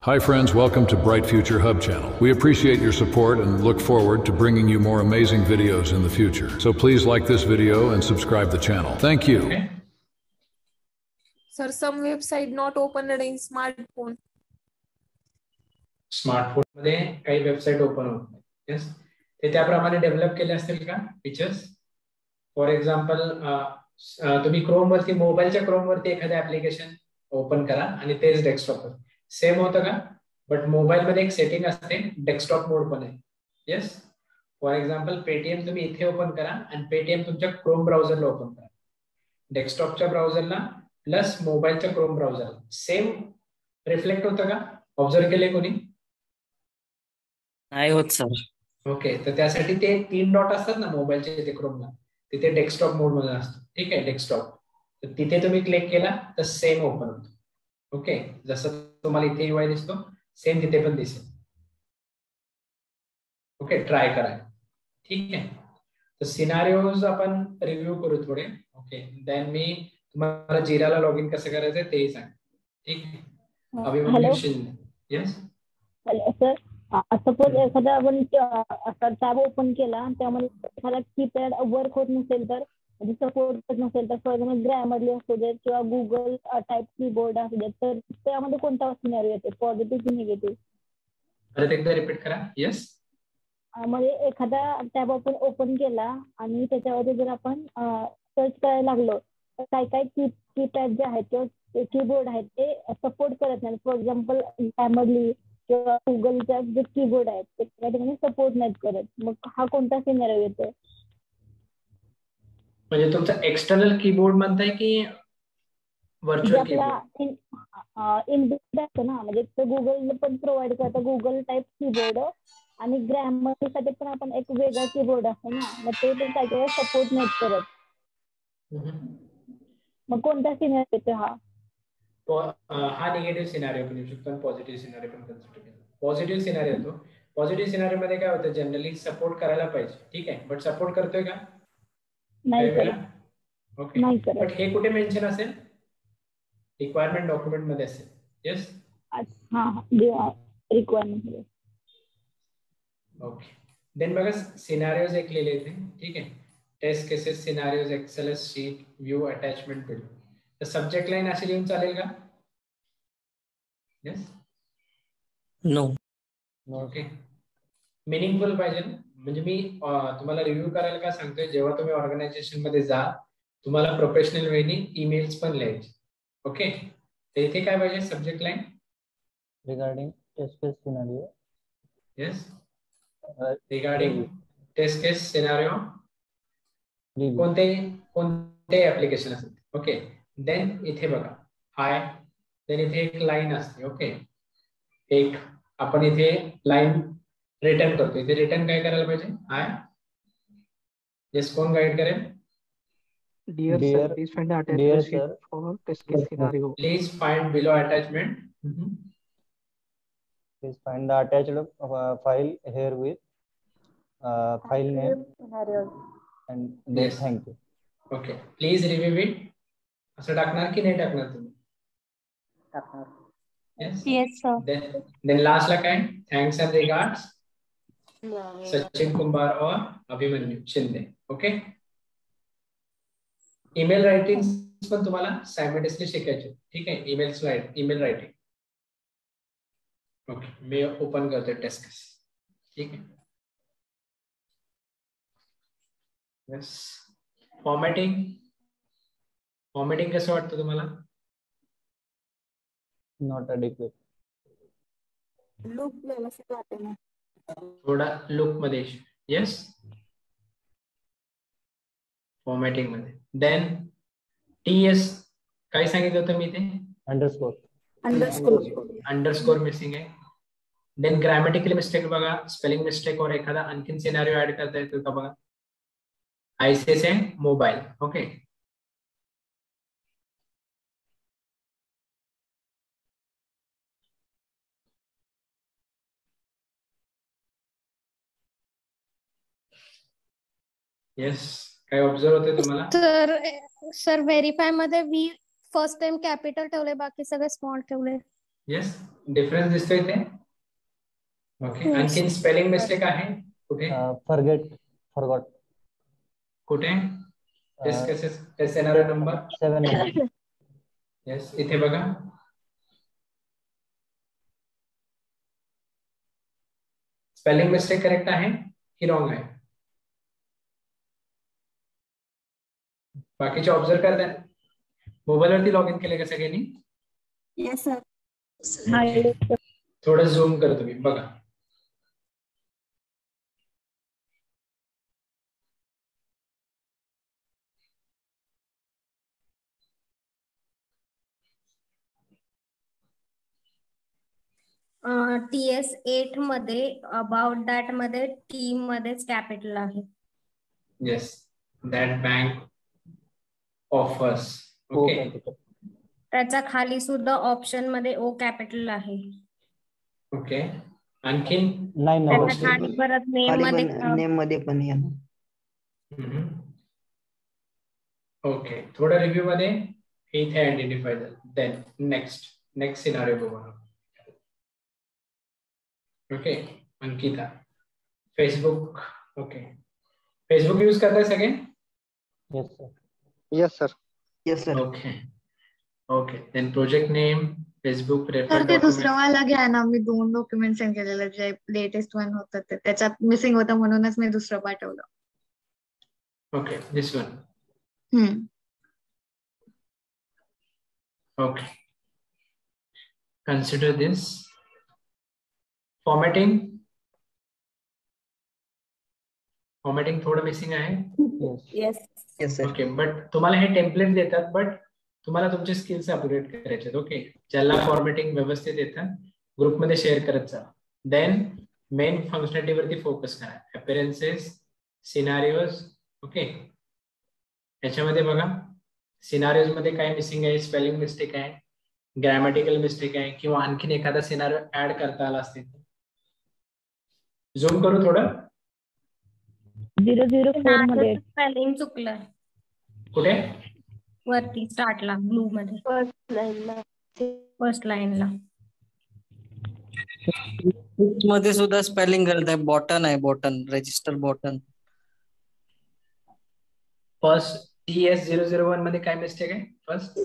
Hi friends, welcome to Bright Future Hub channel. We appreciate your support and look forward to bringing you more amazing videos in the future. So please like this video and subscribe the channel. Thank you. Okay. Sir, some website not opened in smartphone. Smartphone मध्ये काही website open होत नाही. Yes, ते त्याप्रमाणे develop केले असतील का features? For example तुम्ही क्रोम वरती, मोबाईलच्या क्रोम वरती एखादं ऍप्लिकेशन ओपन करा आणि तेच डेस्कटॉपवर सेम होतं का? बट मोबाईल मध्ये एक सेटिंग असते, डेस्कटॉप मोड पण आहे. येस, फॉर एक्झाम्पल पेटीएम तुम्ही इथे ओपन करा आणि पेटीएम तुमच्या क्रोम ब्राउझरला ओपन करा. डेस्कटॉपच्या ब्राउझरला प्लस मोबाईलच्या क्रोम ब्राउझरला सेम रिफ्लेक्ट होतं का? ऑब्झर्व केले कोणी? नाही होत सर. ओके, तर त्यासाठी ते 3 डॉट असतात ना मोबाईलचे तिथे क्रोमला, तिथे डेस्कटॉप मोड मध्ये असतो. ठीक आहे, डेस्कटॉप. तर तिथे तुम्ही क्लिक केला तर सेम ओपन होतो. ओके, जसं तुम्हाला इथे UI दिसतो सेम तिथे पण दिसेल. ओके, ट्राय करा. ठीक आहे, तर सिनारिओज आपण रिव्ह्यू करू थोडे. ओके, देन मी तुम्हाला जिराला लॉग इन कसं करायचं तेही सांग. ठीक आहे, Abhimanyu Shinde. Yes, hello sir. Suppose एखादा आपण असा टॅब ओपन केला त्यामध्ये एखादा कीपॅड वर्क होत नसेल तर, म्हणजे सपोर्ट होत नसेल तर, फॉर एक्झाम्पल ग्रॅमरली असू देत किंवा गुगल टाईप कीबोर्ड असू देत, तर त्यामध्ये कोणता सिनारिओ येते, पॉझिटिव्ह की निगेटिव्ह? परत एकदा रिपीट करा. येस, म्हणजे एखादा टॅब आपण ओपन केला आणि त्याच्यामध्ये जर आपण सर्च करायला लागलो तर काही काही कीपॅड जे आहेत किंवा कीबोर्ड आहेत ते सपोर्ट करत नाही. फॉर एक्झाम्पल ग्रॅमरली किंवा गुगलच्या जे कीबोर्ड आहेत ते त्या ठिकाणी सपोर्ट नाहीत करत. मग हा कोणता सिनारिओ येतो? म्हणजे तुमचा एक्सटर्नल कीबोर्ड म्हणताय की व्हर्च्युअल कीबोर्ड? आपला इनबिल्ट असतं ना, म्हणजे ते गुगल पण प्रोव्हाइड करतं गुगल टाईप कीबोर्ड, आणि ग्रॅमरसाठी पण आपण एक वेगळा कीबोर्ड असतो ना, मग ते पण काही काही सपोर्ट नाहीत करत. मग कोणता सिनारिओ येतो हा? हा निगेटिव्ह सिनारिओ पण येऊ शकतो आणि पॉझिटिव्ह सिनारिओ पण कन्सिडर केला. पॉझिटिव्ह सिनारिओ येतो. पॉझिटिव्ह सिनारिओ मध्ये काय होतं, जनरली सपोर्ट करायला पाहिजे. ठीक आहे, बट सपोर्ट करतोय का? नाही करत. ओके, नाही करत. बट हे कुठे मेन्शन असेल? रिक्वायरमेंट डॉक्युमेंट मध्ये असेल. येस, हा, रिक्वायरमेंट मध्ये. ओके, देन बघा सिनारिओज एक लिहिले इथे. ठीक आहे, test cases, scenarios, XLS sheet, view, attachment, build. तर सब्जेक्ट लाईन अशी लिहून चालेल का? Yes, no. ओके, मिनिंगफुल पाहिजे. म्हणजे मी तुम्हाला रिव्ह्यू करायला का सांगतोय, जेव्हा तुम्ही ऑर्गनायझेशन मध्ये जा तुम्हाला प्रोफेशनल वेनी ईमेल्स पण लिहायचे. ओके, तर इथे काय पाहिजे subject line? regarding test case scenario. Yes, regarding test case scenario. कोणते ऍप्लिकेशन असेल. ओके, देन इथे बघा हाय, देन इथे एक लाईन असते. ओके, एक आपण इथे लाईन रिटर्न करतो. इथे रिटर्न काय करायला पाहिजे? हाय. येस, कोण गाईड करेल? Dear sir, please find the attachment sheet for test case scenario. Please find below attachment. Please find the attached file here with file name and then Yes. thank you. Okay, please review it. असं टाकणार की नाही टाकणार तुम्ही? टाकणार. Yes sir. Then last ला काय? Thanks and regards, Sachin कुंभार और Abhimanyu Shinde. Okay, email writing पण तुम्हाला सायमल्टेनियसली शिकायचे. ठीक आहे, ईमेल रायटिंग. ओके, मी ओपन करतोय टेस्ट केस. ठीक आहे, यस. फॉर्मॅटिंग कसं वाटतं तुम्हाला? Not adequate. लूप व्यवस्थित वाटते ना. थोडा लुक मध्ये. येस, फॉर्मॅटिंग मध्ये. देन TS काय सांगितलं होतं मी ते? अंडरस्कोर मिसिंग आहे. देन ग्रामॅटिकल मिस्टेक बघा, स्पेलिंग मिस्टेक और एखादा आणखीन सिनारिओ ऍड करता येतो का बघा. आयसीएस आहे मोबाईल. ओके, येस, काय ऑब्झर्व होते तुम्हाला? सर व्हेरीफाय मध्ये वी फर्स्ट टाइम कॅपिटल ठेवले, बाकी सगळे स्मॉल ठेवले. येस, डिफरन्स दिसतोय इथे. ओके, आणखीन स्पेलिंग मिस्टेक आहे कुठे? फॉरगॉट. कुठे? Taste scenario number 7. येस, इथे बघा. स्पेलिंग मिस्टेक करेक्ट आहे की रॉंग आहे? बाकीचे ऑब्झर्व करताय? मोबाईलवरती लॉग इन केले का सगळ्यांनी? Yes sir. थोडं झूम कर तुम्ही बघा. TS8 मध्ये अबाउट दॅट मध्ये टी मध्येच कॅपिटल आहे. Yes, that bank offers. Okay, त्याच्या खाली सुद्धा ऑप्शन मध्ये ओ कॅपिटल आहे. ओके, आणखीन त्याच्या खाली परत नेम मध्ये पण ओके, थोडं रिव्ह्यू मध्ये इथे आयडेंटिफाय झालं. देन नेक्स्ट सिनारिओ बघू. Okay, Ankita, Facebook. Okay, Facebook use करताय सगळे? Yes sir. Okay, then project name Facebook तर ते दुसरं वाला घ्या ना. मी 2 डॉक्युमेंट सेंड केलेले जे लेटेस्ट वन होतं ते त्याच्यात मिसिंग होतं म्हणूनच मी दुसरं पाठवलं. ओके, दिस वन. ओके, कन्सिडर दिस. फॉर्मॅटिंग थोडं मिसिंग आहे. येस. ओके, बट तुम्हाला हे टेम्पलेट देतात, बट तुम्हाला तुमचे स्किल्स अपग्रेड करायचे. ओके, ज्याला फॉर्मॅटिंग व्यवस्थित येतं ग्रुपमध्ये शेअर करत जा. देन मेन फंक्शनॅलिटी वरती फोकस करा. अपीअरन्सेस, सिनारिओज. ओके, याच्यामध्ये बघा सिनारिओज मध्ये काय मिसिंग आहे, स्पेलिंग मिस्टेक आहे, ग्रॅमॅटिकल मिस्टेक आहे, किंवा आणखीन एखादा सिनारिओ ऍड करता आला असते. झूम करू थोडं. 004 मध्ये स्पेलिंग चुकलं कुठे? वरती स्टार्टला ब्लू मध्ये फर्स्ट लाईनला मध्ये सुद्धा स्पेलिंग गलत आहे. बॉटन आहे, बॉटन रजिस्टर बॉटन. फर्स्ट TS001 मध्ये काय मिस्टेक आहे? फर्स्ट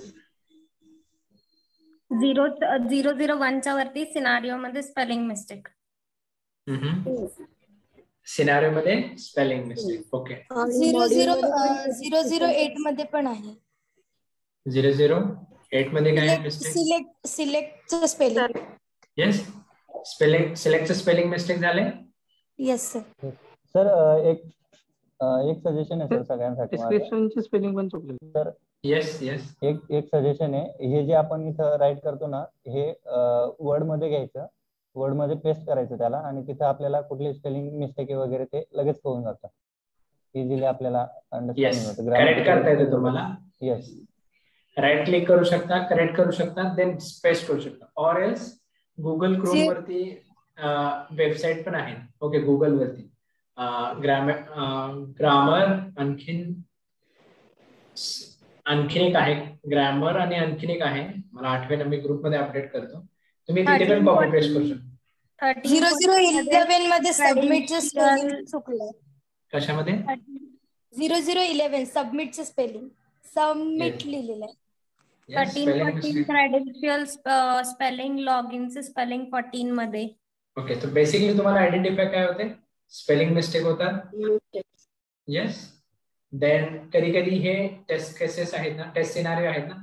001 च्या वरती सिनारिओ मध्ये स्पेलिंग मिस्टेक. सिनारिओ मध्ये स्पेलिंग मिस्टेक. ओके, 008 मध्ये पण आहे. 008 मध्ये काय मिस्टेक? सिलेक्टचं स्पेलिंग. येस, सिलेक्टचं स्पेलिंग मिस्टेक झाले. Yes sir. सर एक सजेशन आहे सर सगळ्यांसाठी. डिस्क्रिप्शनची स्पेलिंग पण चुकली. सर येस एक सजेशन आहे. हे जे आपण इथं राईट करतो ना, हे वर्ड मध्ये घ्यायचं, वर्ड मध्ये पेस्ट करायचं त्याला, आणि तिथं आपल्याला कुठली स्पेलिंग मिस्टेक वगैरे ते लगेच होऊन जातं. इझिली आपल्याला अंडरस्टँडिंग होतं. करेक्ट करता येतं तुम्हाला. येस, राईट क्लिक करू शकता, करेक्ट करू शकता, देन पेस्ट करू शकता. ऑर एल्स गुगल क्रोम वरती वेबसाईट पण आहे. ओके, गुगल वरती ग्रामर आणखीन एक आहे, ग्रामर आणि आणखीन एक आहे, मला आठवेना, मी ग्रुप मध्ये अपडेट करतो. तुम्ही तिथे पण कॉपी पेस्ट करू शकता. 0011 मध्ये सबमिटचं स्पेलिंग चुकलंय. कशामध्ये? 0011 सबमिटचं स्पेलिंग सबमिट लिहिलेलं आहे. 13-14 क्रेडेन्शियल स्पेलिंग, लॉग इनचे स्पेलिंग 14 मध्ये. ओके, तर बेसिकली तुम्हाला आयडेंटिफाय काय होते? स्पेलिंग मिस्टेक होतात. येस, देन कधी कधी हे टेस्ट केसेस आहेत ना, टेस्ट सिनारिओ आहेत ना,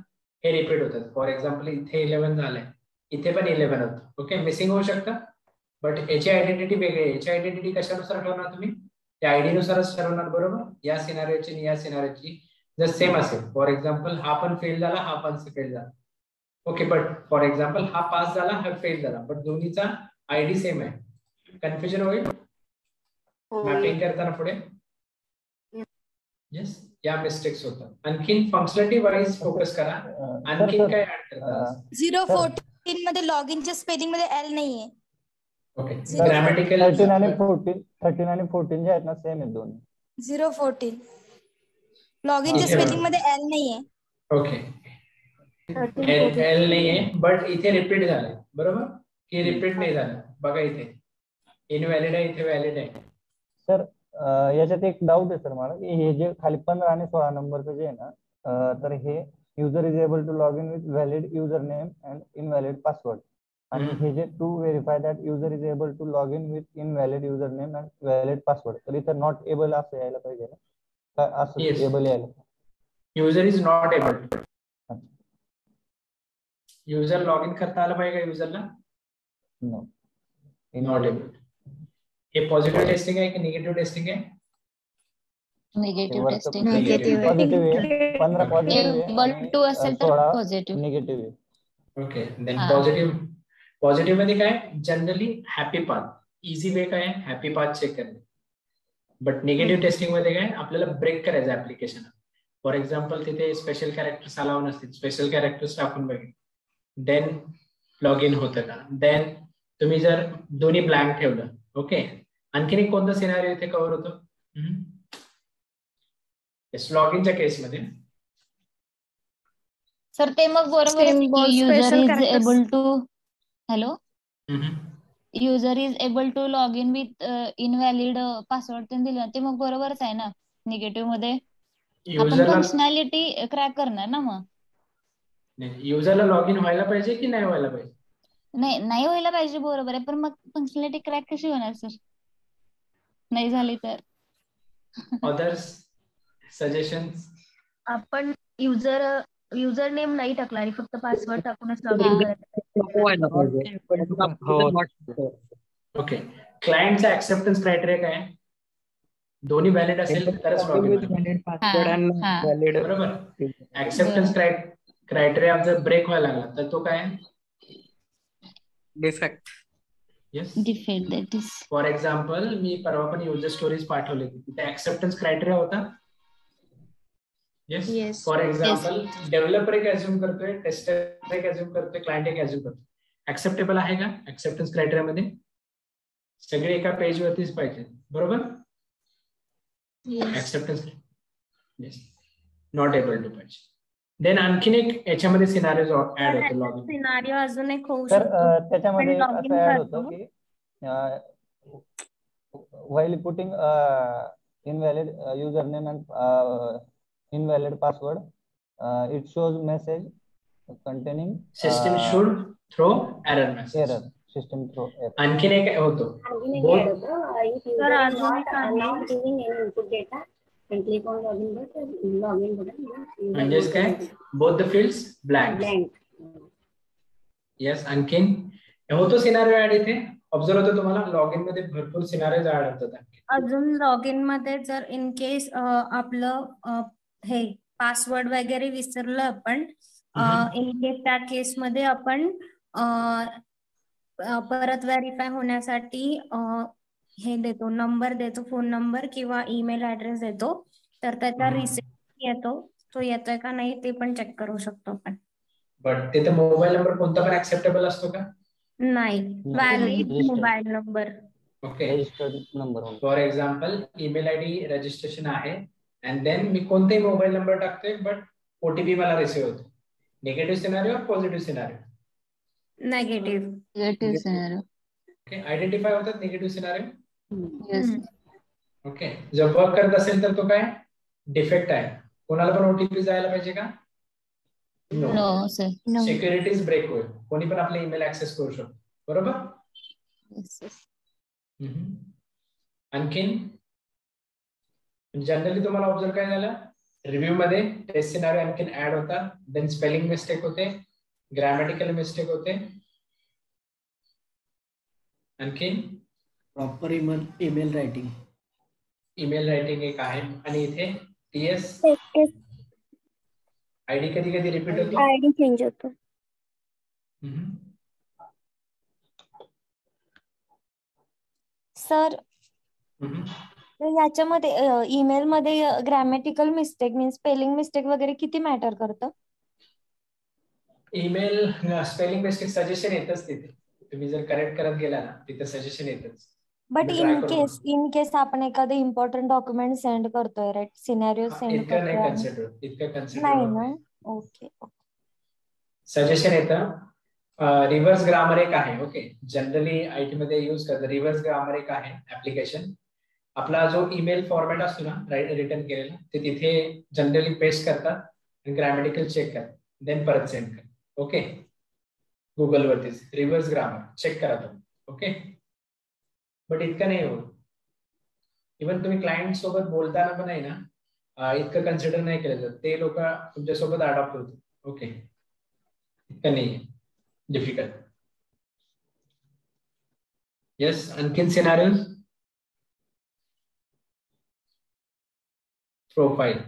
हे रिपीट होतात. फॉर एक्झाम्पल इथे 11 झालंय, इथे पण 11 होतं. ओके, मिसिंग होऊ शकतं, बट याची आयडेंटिटी वेगळी आहे. याची आयडेंटिटी कशानुसार ठरवणार तुम्ही? त्या आयडी नुसारच ठरवणार, बरोबर? या सिनारिओची आणि या सिनारिओची जर सेम असेल, फॉर एक्झाम्पल हा पण फेल झाला, हा पण फेल झाला. ओके, बट फॉर एक्झाम्पल हा पास झाला, हा फेल झाला, बट दोन्हीचा आयडी सेम आहे. कन्फ्युजन होईल मॅपिंग करताना पुढे. येस, या मिस्टेक्स होतात. आणखीन फंक्शनॅलिटी वाईज फोकस करा. आणखीन काय ऍड करता? 014 मध्ये लॉग इनच्या स्पेलिंग मध्ये एल नाहीये. ओके, ग्रामॅटिकल 13 आणि 14 जे आहेत ना, सेम आहेत दोन्ही. 014 लॉग इनच्या स्पेलिंग मध्ये एल नाहीये. ओके, एल नाहीये, बट इथे रिपीट झालंय, बरोबर? की रिपीट नाही झालं? बघा इथे इनव्हॅलिड आहे, इथे व्हॅलिड आहे. सर याच्यात एक डाऊट आहे सर मला, की हे जे खाली 15 आणि 16 नंबरचं जे आहे ना, तर हे user is able to log in with valid user name and invalid password, आणि हे जे to verify that user is able to log in with invalid user name and valid password, तर इथं नॉट एबल असं यायला पाहिजे ना, का असं एबल यायला? User is not able. User log in करता आलं पाहिजे का युजरला? Not able. हे पॉझिटिव्ह टेस्टिंग आहे की निगेटिव्ह टेस्टिंग आहे? Negative testing. Positive 15 positive able to असेल तर positive. Negative. Okay, then positive मध्ये काय? Generally happy path, easy way काय आहे? हॅपी पाथ चेक करणे. बट निगेटिव्ह टेस्टिंग मध्ये काय? आपल्याला ब्रेक करायचं ऍप्लिकेशन. फॉर एक्झाम्पल तिथे स्पेशल कॅरेक्टर्स अलाव नसतील, स्पेशल कॅरेक्टर्स टाकून बघेल, देन लॉग इन होतं का? देन तुम्ही जर दोन्ही ब्लँक ठेवलं, ओके, आणखीन एक कोणता सिनारिओ इथे कव्हर होतो? लॉग इनच्या केसमध्ये सर ते मग बरोबर user is able to, hello, user is able to log in with invalid password दिलं, ते मग बरोबरच आहे ना. निगेटिव्ह मध्ये आपण फंक्शनॅलिटी क्रॅक करणार ना. मग युजरला लॉग इन व्हायला पाहिजे की नाही व्हायला पाहिजे? नाही व्हायला पाहिजे, बरोबर आहे, पण मग फंक्शनॅलिटी क्रॅक कशी होणार सर नाही झाली तर? Others suggestions? आपण युजर नेम नाही टाकला आणि फक्त पासवर्ड टाकूनच लॉग इन करायचं. ओके, क्लायंटचा ऍक्सेप्टन्स क्रायटेरिया काय आहे? दोन्ही व्हॅलिड असेल तरच लॉग इन. बरोबर. ऍक्सेप्टन्स क्रायटेरिया जर ब्रेक व्हायला लागला तर तो काय? Defect. Yes, defect. That is for example मी परवा पण युजर स्टोरीज पाठवली, तिथे ऍक्सेप्टन्स क्रायटेरिया होता. येस, फॉर एक्झाम्पल डेव्हलपर एक अज्युम करतोय, टेस्टर एक अज्युम करतोय, क्लायंट एक अज्युम करतोय. ऍक्सेप्टेबल आहे का ऍक्सेप्टन्स क्रायटेरिया मध्ये? सगळे एका पेज वरतीच पाहिजे, बरोबर? Acceptance, yes, not able to पाहिजे. देन आणखीन एक याच्यामध्ये सिनारिओ ऍड होतो लॉग इन. सिनारिओ अजून एक होऊ तर शकतो. त्याच्यामध्ये असं ऍड होतं की while putting invalid username and invalid password, it shows message containing system should throw error message. Error. System throw error. आणखीन एक होतो म्हणजेच काय? both the fields blank. Yes, आणखीन होतो सिनारिओ ऍड इथे. ऑब्झर्व होतो तुम्हाला लॉग इन मध्ये भरपूर सिनारिओज ऍड होतात. अजून लॉग इन मध्ये जर इन केस आपलं हे पासवर्ड वगैरे विसरलं आपण, इन केस त्या केस मध्ये आपण परत व्हेरीफाय होण्यासाठी हे देतो, नंबर देतो, फोन नंबर किंवा ईमेल ऍड्रेस देतो, तर त्याचा रिसेट येतो, तो येतोय का नाही ते पण चेक करू शकतो आपण. बट तिथे मोबाईल नंबर कोणता पण ऍक्सेप्टेबल असतो का? नाही, valid mobile number. Okay, for example email ID registration आहे अँड देन मी कोणताही मोबाईल नंबर टाकतोय बट ओटीपी मला रिसिव्ह होतो. Negative scenario, positive scenario? Negative scenario. Okay, identify होतात निगेटिव्ह सिनारिओ. ओके, जर वर्क करत असेल तर तो काय डिफेक्ट आहे. कोणाला पण ओटीपी जायला पाहिजे का? No sir. सिक्युरिटीज ब्रेक होईल, कोणी पण आपले ईमेल ऍक्सेस करू शकतो, बरोबर? आणखीन जनरली तुम्हाला ऑब्झर्व काय झालं? रिव्ह्यू मध्ये टेस्ट सिनारिओ आणखीन ऍड होतात, देन स्पेलिंग मिस्टेक होते, ग्रामॅटिकल मिस्टेक होते, आणखीन proper email writing. Email writing एक आहे, आणि इथे टीएस आयडी कधी कधी रिपीट होतो, आयडी चेंज होतो. सर याच्यामध्ये ईमेल मध्ये grammatical mistake means spelling mistake वगैरे किती मॅटर करतं? ईमेल स्पेलिंग मिस्टेक सजेशन येतच तिथे, तुम्ही जर करेक्ट करत गेला ना तिथे सजेशन येतच. बट इन केस आपण एखादं इम्पॉर्टंट डॉक्युमेंट सेंड करतोय, राईट, सिनारिओ सेंड करतोय, इतकं कन्सिडर नाही ना. ओके, सजेशन येतं रिव्हर्स ग्रामर एक आहे. ओके, जनरली आयटी मध्ये युज करतात. रिव्हर्स ग्रामर एक आहे ऍप्लिकेशन. आपला जो ईमेल फॉर्मॅट असतो ना रिटर्न केलेला, ते तिथे जनरली पेस्ट करतात आणि ग्रॅमॅटिकल चेक करतात, देन परत सेंड करतात. ओके, गुगल वरतीच रिव्हर्स ग्रामर चेक करा तुम्ही. ओके, बट इतकं नाही होत. इव्हन तुम्ही क्लायंट सोबत बोलताना पण आहे ना, इतकं कन्सिडर नाही केलं जात. ते लोक तुमच्यासोबत अडॉप्ट होतात. ओके, इतकं नाही डिफिकल्ट. येस, आणखीन सिनारियोज. प्रोफाईल.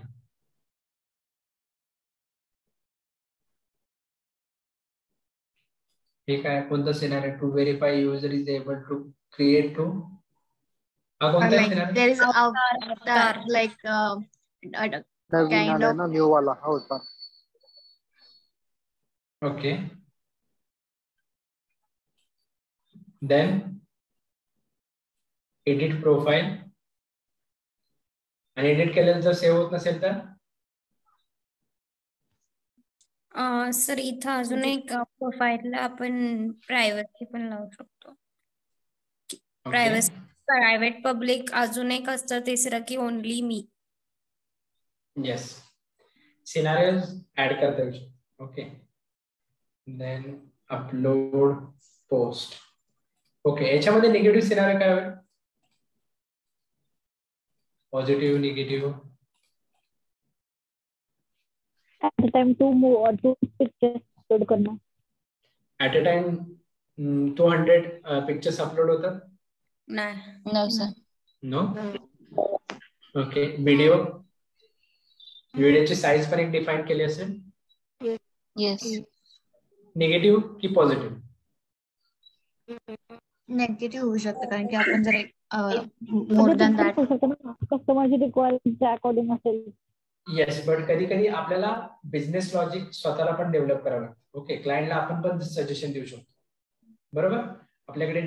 ठीक आहे, कोणता scenario? To verify user is able to create to. हा कोणता Like scenario? there is avatar, like kind of new वाला होता. Okay, then edit profile. आणि एडिट केलेलं जर सेव्ह होत नसेल तर सर इथं अजून एक प्रोफाईलला आपण प्रायव्हसी पण लावू शकतो. प्रायव्हसी, प्रायव्हेट, पब्लिक अजून एक असतं तिसरं की only me. Yes, scenarios add करता येऊ शकतो. Okay, then upload post. Okay, याच्यामध्ये निगेटिव्ह सिनारियो काय होईल? Positive, negative. At a time 2 or 2 pictures upload करना. At a time 200 pictures upload होतात? नाही. No sir. नो. ओके, व्हिडिओची साईज पण एक डिफाईन केली असेल. येस. निगेटिव्ह की पॉझिटिव्ह? नेगेटिव्ह होऊ शकतं, कारण की आपण जर मोर दॅन दॅट कस्टमरची रिक्वायरमेंटच्या अकॉर्डिंग असेल. येस, बट कधी कधी आपल्याला बिझनेस लॉजिक स्वतःला पण डेव्हलप करावं लागतं. ओके, क्लायंटला आपण पण सजेशन देऊ शकतो. बरोबर, आपल्याकडे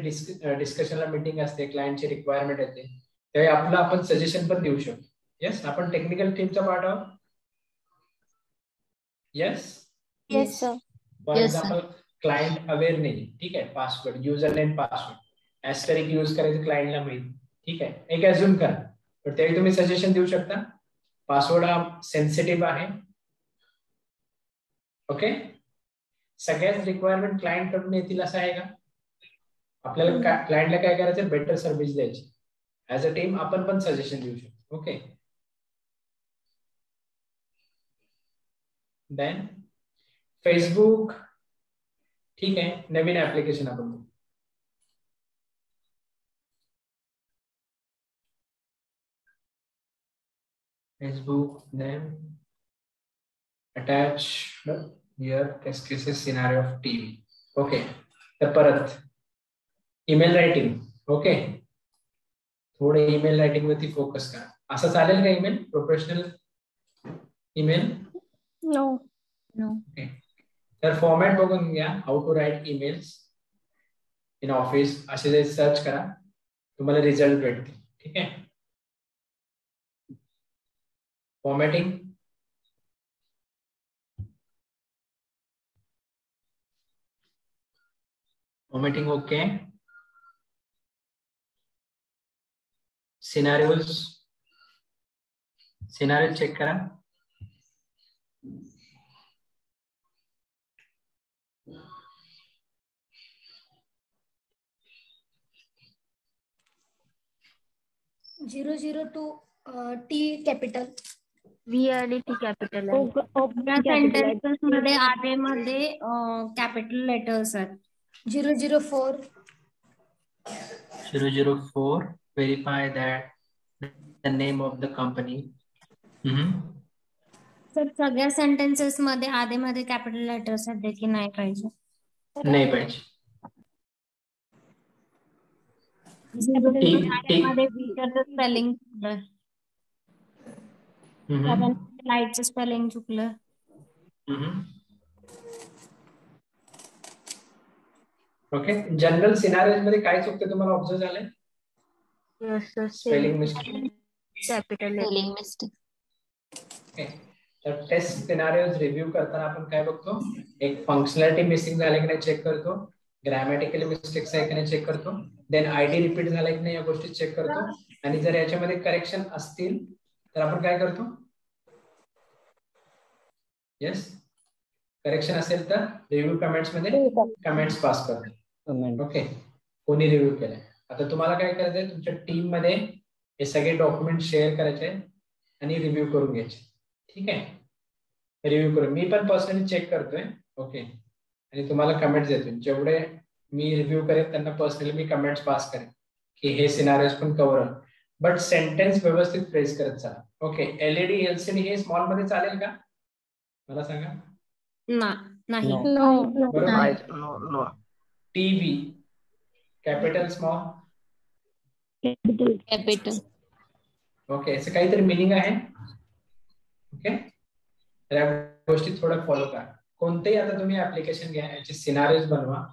डिस्कशनला मीटिंग असते, क्लायंटची रिक्वायरमेंट येते, त्यावेळी आपलं आपण सजेशन पण देऊ शकतो. येस, आपण टेक्निकल टीमचा पार्ट आहोत. Yes. Yes sir. For example client aware नाही, ठीक आहे, password, user name, password asterisk use करायचं क्लायंटला माहिती, ठीक आहे, एक अज्युम करा. पण त्यावेळी तुम्ही सजेशन देऊ शकता, पासवर्ड हा सेन्सिटिव्ह आहे. ओके, सगळ्याच रिक्वायरमेंट क्लायंट कडून येतील असं आहे का? आपल्याला क्लायंटला काय करायचं? बेटर सर्व्हिस द्यायची. ऍज अ टीम आपण पण सजेशन देऊ शकतो. Okay, then Facebook. ठीक आहे, नवीन ऍप्लिकेशन आपण Facebook, then attach here test cases scenario of TV. Okay, तर परत ईमेल रायटिंग. ओके, थोडे ईमेल रायटिंग वरती फोकस करा. असं चालेल का email? Professional email? No. Okay, तर फॉर्मॅट बघून घ्या. How to write emails in office असे जे सर्च करा, तुम्हाला रिझल्ट भेटतील. ठीक आहे, formatting. Formatting okay. Scenarios check करा. T capital. V आणि T कॅपिटल आहे. सेंटेन्सेस मध्ये आधे मध्ये कॅपिटल लेटर्स आहेत. 004. Verify that the name of the company. तर सगळ्या सेंटेन्सेस मध्ये आधे मध्ये कॅपिटल लेटर्स आहेत की नाही पाहिजे? नाही पाहिजे. स्पेलिंग चुकलं, लाईटचं स्पेलिंग चुकलं. ओके, जनरल सिनारियोज मध्ये काय चुकतं तुम्हाला ऑब्झर्व झालंय? Spelling mistake, capital spelling mistake. Okay, तर टेस्ट सिनारिओज रिव्ह्यू करताना आपण काय बघतो, एक फंक्शनॅलिटी मिसिंग झाले की नाही चेक करतो, ग्रॅमॅटिकली मिस्टेक्स आहे की नाही चेक करतो, देन आयडी रिपीट झालाय की नाही या गोष्टी चेक करतो, आणि जर याच्यामध्ये करेक्शन असतील तर आपण काय करतो, येस करेक्शन असेल तर रिव्ह्यू कमेंट्स मध्ये कमेंट्स पास करतो. ओके, कोणी रिव्ह्यू केलाय. आता तुम्हाला काय करायचंय, तुमच्या टीम मध्ये हे सगळे डॉक्युमेंट शेअर करायचे आणि रिव्ह्यू करून घ्यायचे. ठीक आहे, रिव्ह्यू करून मी पण पर्सनली चेक करतोय. ओके, आणि तुम्हाला कमेंट्स देतो. जेवढे मी रिव्ह्यू करेन त्यांना पर्सनली मी कमेंट्स पास करेन की हे सिनारिओज पण कव्हर, बट सेंटेन्स व्यवस्थित फ्रेज करत चला. ओके, एलईडी एलसीडी हे स्मॉल मध्ये चालेल का, मला सांगा. नाही. बरोबर. TV capital small capital. Okay, असं काहीतरी मिनिंग आहे. ओके, तर या गोष्टी थोडं फॉलो करा. कोणतेही आता तुम्ही ऍप्लिकेशन घ्या, याचे सिनारिओज बनवा.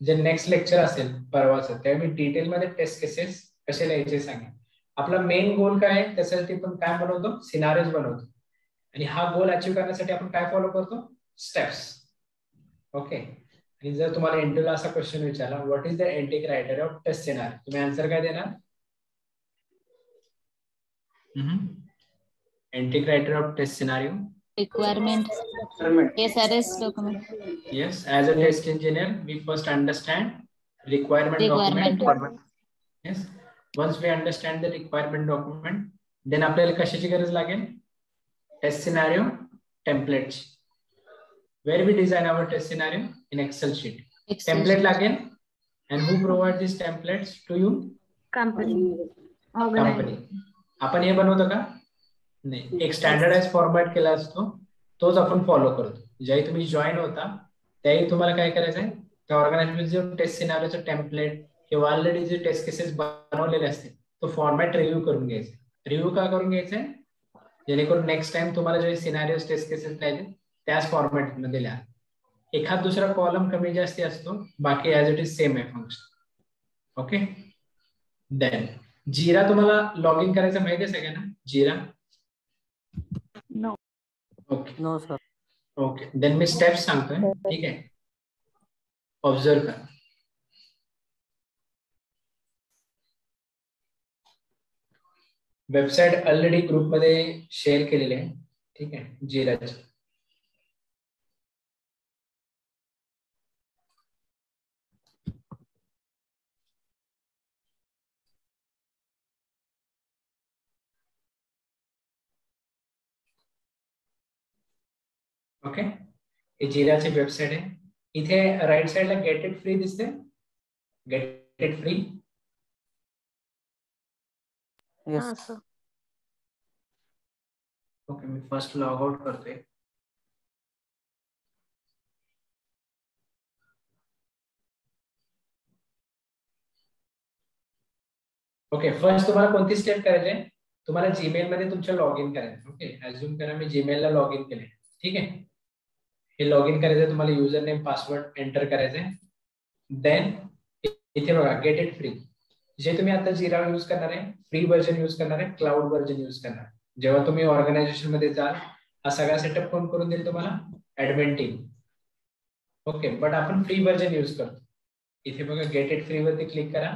जे नेक्स्ट लेक्चर असेल परवाचं त्यावेळी मी डिटेल मध्ये टेस्ट केसेस कसे लिहायचे सांगेन. आपला मेन गोल काय आहे, त्यासाठी पण काय बनवतो, सिनारिओज बनवतो. आणि हा गोल अचीव करण्यासाठी आपण काय फॉलो करतो, स्टेप्स. ओके, आणि जर तुम्हाला इंटरव्ह्यूला असा क्वेश्चन विचारला, what is the entry criteria of test scenario, तुम्ही आन्सर काय देणार. Entry criteria of test scenario, requirement, SRS document. Yes, as a test engineer, we first understand requirement document. Yes, once we understand the requirement document, then आपल्याला कशाची गरज लागेल, test scenario templates. Where we design our test scenario in Excel sheet. Template लागेल, and who provide these templates to you? Company. आपण हे बनवतो का, नाही, एक स्टँडर्डाइज फॉर्मॅट केला असतो, तोच आपण फॉलो करतो. ज्याही तुम्ही जॉईन होता त्याही तुम्हाला काय करायचंय, त्या ऑर्गनायझेशन जो टेस्ट सिनारिओचं टेम्पलेट किंवा ऑलरेडी जे टेस्ट केसेस बनवलेले असतील तो फॉर्मॅट रिव्ह्यू करून घ्यायचा. रिव्ह्यू का करून घ्यायचंय, जेणेकरून नेक्स्ट टाइम तुम्हाला जे सिनारिओ टेस्ट केसेस पाहिजे त्याच फॉर्मॅट मध्ये लिहा. एखाद दुसरा कॉलम कमी जास्ती असतो, बाकी ऍज इट इज सेम आहे फंक्शन. ओके, देन जिरा तुम्हाला लॉग इन करायचं माहिती आहे सगळ्यांना, Jira. No. Okay, no sir. Okay, then मी स्टेप्स सांगतोय. ठीक आहे, ऑब्झर्व करा. वेबसाईट ऑलरेडी ग्रुप मध्ये शेअर केलेली आहे. ठीक आहे, जिराची. ओके, हे जिराची वेबसाईट आहे. इथे राईट साइडला गेट इट फ्री दिसते, get it free. Okay, me first log out करतोय. ओके, फर्स्ट तुम्हाला कोणती स्टेप करायची आहे, तुम्हाला जीमेल मध्ये तुमच्या लॉग इन करायचं. ओके, अज्युम करा मी जीमेलला लॉग इन केले. ठीक आहे, हे लॉग इन करायचं, तुम्हाला युजर नेम पासवर्ड एंटर करायचंय. देन इथे बघा गेट इट फ्री. जे तुम्ही आता जिरा यूज करणार आहे, फ्री व्हर्जन यूज करणार आहे, क्लाउड व्हर्जन यूज करणार आहे. जेव्हा तुम्ही ऑर्गनायझेशन मध्ये जाल, हा सगळा सेटअप कोण करून देईल तुम्हाला, ऍडमिन टीम. ओके, बट आपण फ्री व्हर्जन यूज करतो. इथे बघा गेट इट फ्री वरती क्लिक करा.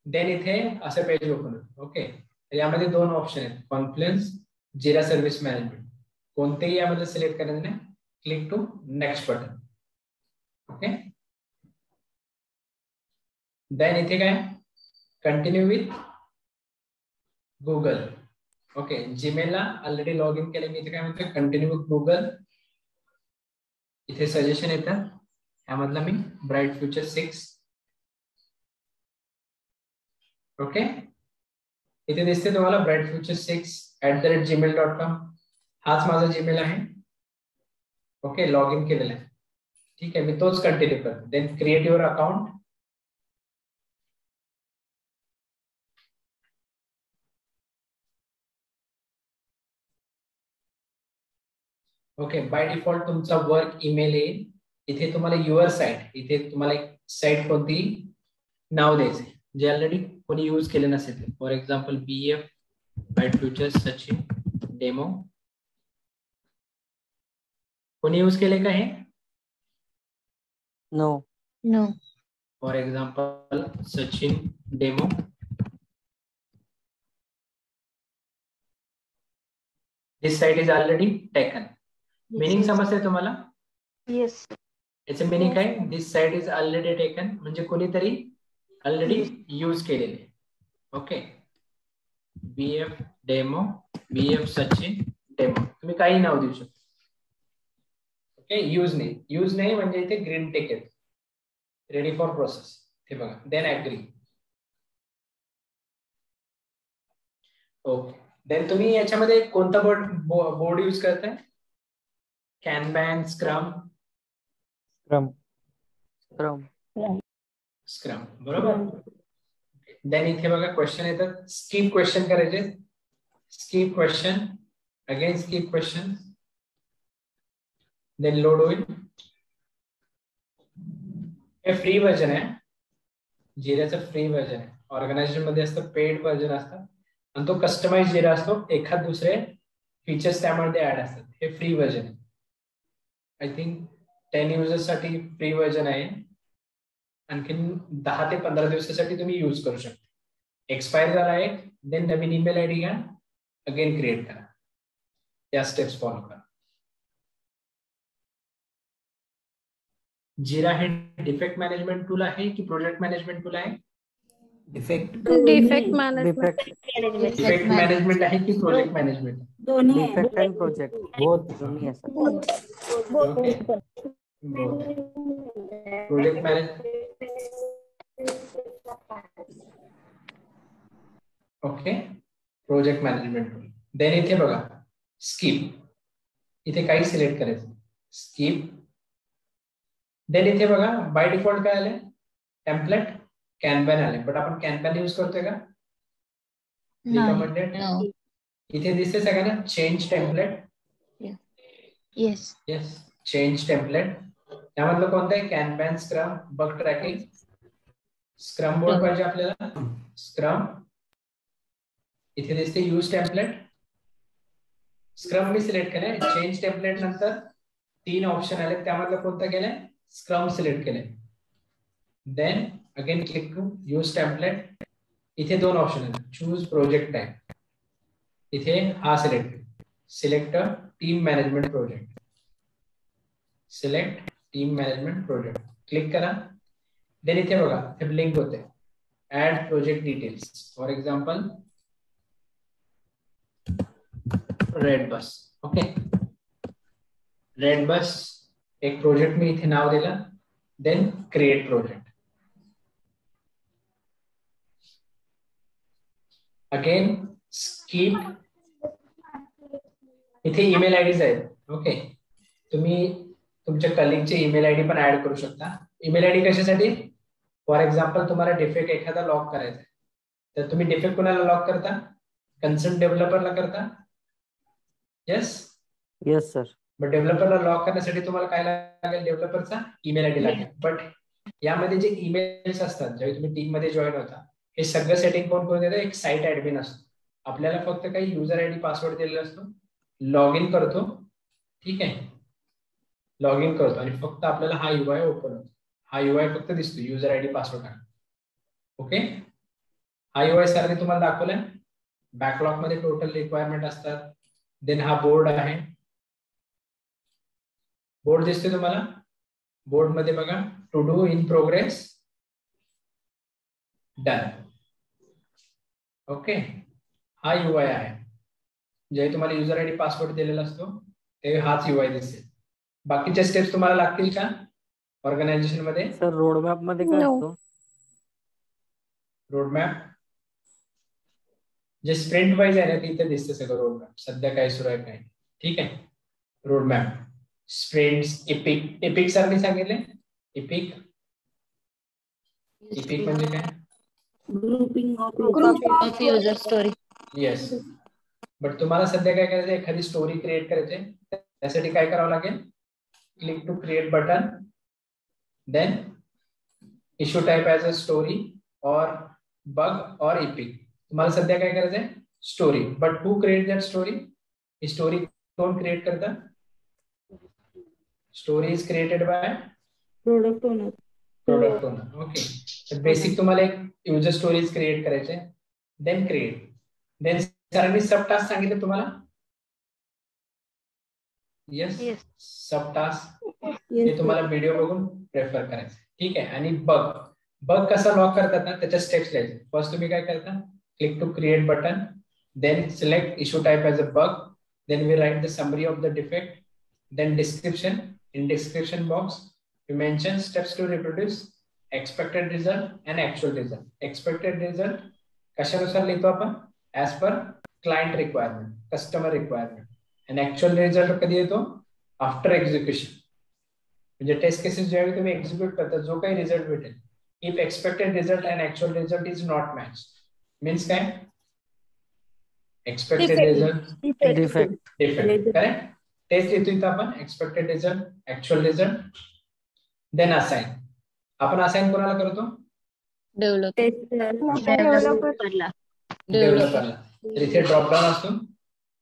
देन इथे असं पेज ओपन होतं. ओके, यामध्ये दोन ऑप्शन आहेत, कॉन्फ्लुएन्स, जिरा सर्व्हिस मॅनेजमेंट. कोणतेही यामध्ये सिलेक्ट करायचं नाही, click to next button. Okay, then इथे काय, कंटिन्यू विथ गुगल. ओके, जीमेलला ऑलरेडी लॉग इन केले मी. इथे काय म्हणतोय, कंटिन्यू विथ गुगल. इथे सजेशन येतात, यामधला मी ब्राईट फ्युचर 6. ओके, इथे दिसते तुम्हाला ब्राईट फ्युचर 6@gmail.com. हाच माझा जीमेल आहे. ओके, लॉग इन केलेला आहे. ठीक आहे, मी तोच कंटिन्यू करतो. Then create your account. Okay, by default तुमचा वर्क ईमेल येईल. इथे तुम्हाला युअर साईट, इथे तुम्हाला एक साईट कोणती नाव द्यायचे जे ऑलरेडी कोणी यूज केले नसेल. For example BF bright future Sachin demo कोणी यूज केले का हे? No. No. For example Sachin demo. This site is already taken. Meaning समजते तुम्हाला? येस. याचं मीनिंग काय? This site is already taken म्हणजे कोणीतरी ऑलरेडी यूज केलेले. Okay. BF demo, BF Sachin demo, तुम्ही काही नाव देऊ शकता. ओके. यूज नाही म्हणजे इथे ग्रीन टिक येते. रेडी फॉर प्रोसेस हे बघा. Then agri. ओके. देन तुम्ही याच्यामध्ये कोणता बोर्ड यूज करताय? कॅनबॅन, स्क्रम. बरोबर. देन इथे बघा क्वेश्चन येतात. स्किप क्वेश्चन करायचे. Skip question, again skip question, then load होईल. हे फ्री व्हर्जन आहे. जिराचं फ्री व्हर्जन आहे. ऑर्गनायझेशन मध्ये असतं, पेड व्हर्जन असतं आणि तो कस्टमाइज जिरा असतो. एखाद दुसरे फीचर्स त्यामध्ये ऍड असतात. हे फ्री व्हर्जन आहे. आय थिंक 10 युजर्स साठी फ्री व्हर्जन आहे. आणखीन 10 ते 15 दिवसासाठी तुम्ही यूज करू शकता. एक्सपायर झाला आहे, देन नवीन ईमेल आयडी घ्या, अगेन क्रिएट करा. या स्टेप्स फॉलो करा. जिरा हे डिफेक्ट मॅनेजमेंट टूल आहे की प्रोजेक्ट मॅनेजमेंट टूल आहे? डिफेक्ट डिफेक्ट मॅनेजमेंट आहे की प्रोजेक्ट मॅनेजमेंट? दोन्ही. डिफेक्ट अँड प्रोजेक्ट दोन्ही असतात. Project management. Okay. Project management tool. Then इथे बघा स्किप. इथे काही सिलेक्ट करायचं. स्किप. देन इथे बघा बाय डिफॉल्ट काय आले? टेम्पलेट कॅनबॅन आले. बट आपण कॅनबॅन यूज करतोय का? रिकमेंडेड. इथे दिसते सगळ्यांना change template. Yes. Yes. Change template. त्यामधलं कोणतं आहे? Kanban, scrum, bug tracking. Scrum board पाहिजे आपल्याला. स्क्रम. इथे दिसते यूज टेम्पलेट. स्क्रम मी सिलेक्ट केलंय. चेंज टेम्पलेट नंतर 3 ऑप्शन आले. त्यामधलं कोणतं केलंय? स्क्रम सिलेक्ट केलंय. Then again click to use template. इथे 2 ऑप्शन आहेत. Choose project type. इथे हा select. Select team management project. Select team management project. Click करा. देन इथे बघा हे लिंक होते. Add project details. For example red bus. Okay. Red bus एक प्रोजेक्ट मी इथे नाव दिलं. Then create project. Again skip. इथे ईमेल आयडीज आहेत. ओके. तुम्ही तुमच्या कलिगचे ईमेल आयडी पण ऍड करू शकता. ईमेल आयडी कशासाठी? फॉर एक्झाम्पल तुम्हाला डिफेक्ट एखादा लॉक करायचा आहे, तर तुम्ही डिफेक्ट कोणाला लॉक करता? कन्सर्न डेव्हलपरला करता. येस. Yes sir. बट डेव्हलपरला लॉक करण्यासाठी तुम्हाला काय लागेल? डेव्हलपरचा ईमेल आयडी लागेल. बट यामध्ये जे ईमेल्स असतात ज्यावेळी तुम्ही टीम मध्ये जॉईन होता, हे सगळं सेटिंग कोण करून देतं? एक साईट ऍडमिन असतो. आपल्याला फक्त काही युजर आयडी पासवर्ड दिलेला असतो. लॉग इन करतो. ठीक आहे. लॉग इन करतो आणि फक्त आपल्याला हा UI ओपन होतो. हा UI फक्त दिसतो युजर आयडी पासवर्ड टाकून. ओके. हा UI सरांनी तुम्हाला दाखवलाय. बॅकलॉग मध्ये टोटल रिक्वायरमेंट असतात. देन हा बोर्ड आहे. बोर्ड दिसतोय तुम्हाला? बोर्ड मध्ये बघा to do, in progress, done. Okay. हा UI आहे. जे तुम्हाला युजर आयडी पासवर्ड दिलेला असतो ते हाच UI दिसेल. बाकीच्या स्टेप्स तुम्हाला लागतील का ऑर्गनायझेशन मध्ये? सर रोडमॅप मध्ये काय असतो? रोडमॅप जे स्प्रिंट वाईज आहे ना, तिथे दिसते सगळं रोडमॅप. सध्या काय सुरू आहे काय. ठीक आहे. Roadmap, sprints, epic. एपिक सारखे सांगितले. एपिक. एपिक म्हणजे काय? Grouping of user story. Yes. But तुम्हाला सध्या काय करायचं? एखादी स्टोरी क्रिएट करायची. त्यासाठी काय करावं लागेल? Click to create button. Then issue type as a story or bug or epic. तुम्हाला सध्या काय करायचंय? Story. But who create that story? ही स्टोरी कोण क्रिएट करतं? Story is created by product owner. Product owner. Okay. तर basic तुम्हाला एक युजर स्टोरीज क्रिएट करायचे, देन क्रिएट, देन सरांनी सब टास्क सांगितले तुम्हाला. येस, सब टास्क हे तुम्हाला व्हिडिओ बघून प्रेफर करायचं. ठीक आहे. आणि बग कसा लॉक करतात ना त्याच्या स्टेप्स लिहायचे. फर्स्ट तुम्ही काय करता, click to create button, then select issue type as a bug, then we write the summary of the defect, then description. In description box we mention steps to reproduce, expected result and actual result. Expected result कशानुसार लिहितो आपण, as per client requirement, customer requirement, and actual result कधी येतो, after execution. म्हणजे taste cases ज्यावेळी तुम्ही execute करता जो काही रिझल्ट भेटेल, if expected result and actual result is not matched, means काय, expected result defect. Correct. Test येतो इथं आपण expected result, actual result, then assign. आपण असाइन कोणाला करतो, डेव्हलपरला. तर इथे ड्रॉप डाऊन असतो,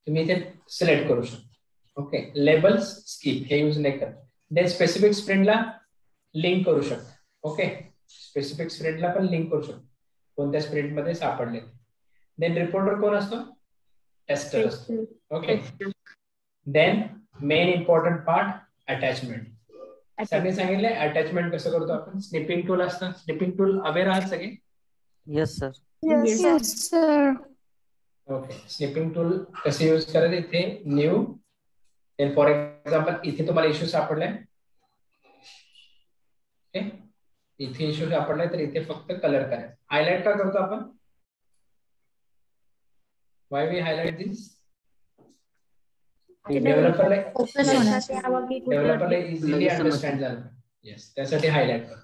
तुम्ही इथे सिलेक्ट करू शकता. ओके. लेबल्स स्किप हे यूज नाही करत. देन स्पेसिफिक स्प्रिंटला लिंक करू शकता. ओके. स्पेसिफिक स्प्रिंटला पण लिंक करू शकतो कोणत्या स्प्रिंट मध्ये सापडले. देन रिपोर्टर कोण असतो, टेस्टर असतो. Okay. Then main important part attachment. सगळे सांगितले अटॅचमेंट कसं करतो आपण. स्निपिंग टूल असतं, स्निपिंग टूल अवेअर आहात सगळे. Yes sir. Yes, sir. Okay. Snipping tool कसे यूज करायचे, इथे न्यू, देन फॉर एक्झाम्पल इथे तुम्हाला इश्यू सापडलाय, ओके, इथे इश्यू सापडलाय तर इथे फक्त कलर करायचं. हायलाइट का करतो आपण, why we highlight this, डेव्हलपरला इझिली अंडरस्टँड झालं. येस, त्यासाठी हायलाइट करतो.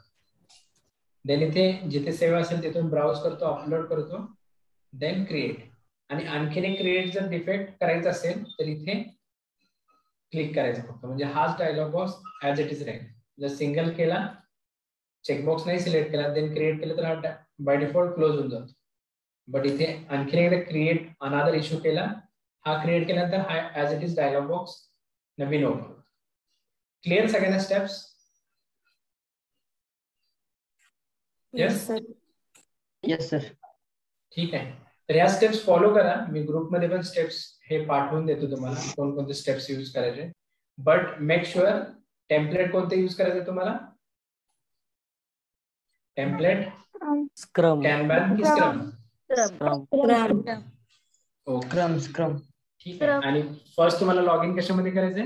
देन इथे जिथे सेव्ह असेल तिथून ब्राउज करतो, अपलोड करतो, देन क्रिएट. आणि आणखीन एक क्रिएट जर डिफेक्ट करायचं असेल तर इथे क्लिक करायचं फक्त, म्हणजे हाच dialog box as it is राहील. जर सिंगल केला, चेकबॉक्स नाही सिलेक्ट केला, देन क्रिएट केलं तर हा बाय डिफॉल्ट क्लोज होऊन जातो. बट इथे आणखीन एकदा क्रिएट अनादर इश्यू केला, हा क्रिएट केल्यानंतर हा as it is dialog box नवीन ओपन. क्लिअर सगळ्यांना स्टेप्स. Yes yes sir. ठीक आहे. तर या स्टेप्स फॉलो करा. मी ग्रुपमध्ये पण स्टेप्स हे पाठवून देतो तुम्हाला कोणकोणते स्टेप्स यूज करायचे. बट मेक शुअर टेम्पलेट कोणते यूज करायचे तुम्हाला, टेम्पलेट स्क्रम, कॅनबॅन की स्क्रम. स्क्रम. ठीक आहे. आणि फर्स्ट तुम्हाला लॉग इन कशामध्ये करायचंय,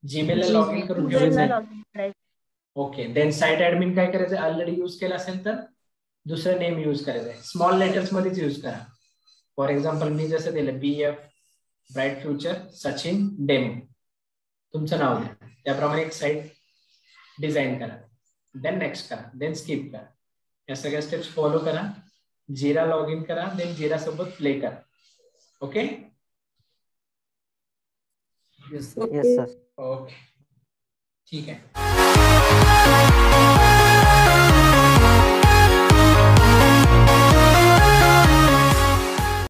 जीमेल ला लॉग इन करून घ्यायचं. ओके. देन साईट ऍडमिन काय करायचं, ऑलरेडी यूज केला असेल तर दुसरं नेम यूज करायचंय, स्मॉल लेटर्स मध्येच यूज करा. फॉर एक्झाम्पल मी जसं दिलं BF bright future Sachin demo, तुमचं नाव द्या, त्याप्रमाणे एक साईट डिझाईन करा. देन नेक्स्ट करा, देन स्किप करा. या सगळ्या स्टेप्स फॉलो करा. जिरा लॉग इन करा, देन जिरा सोबत प्ले करा. ओके. Yes sir. ओके. ठीक आहे.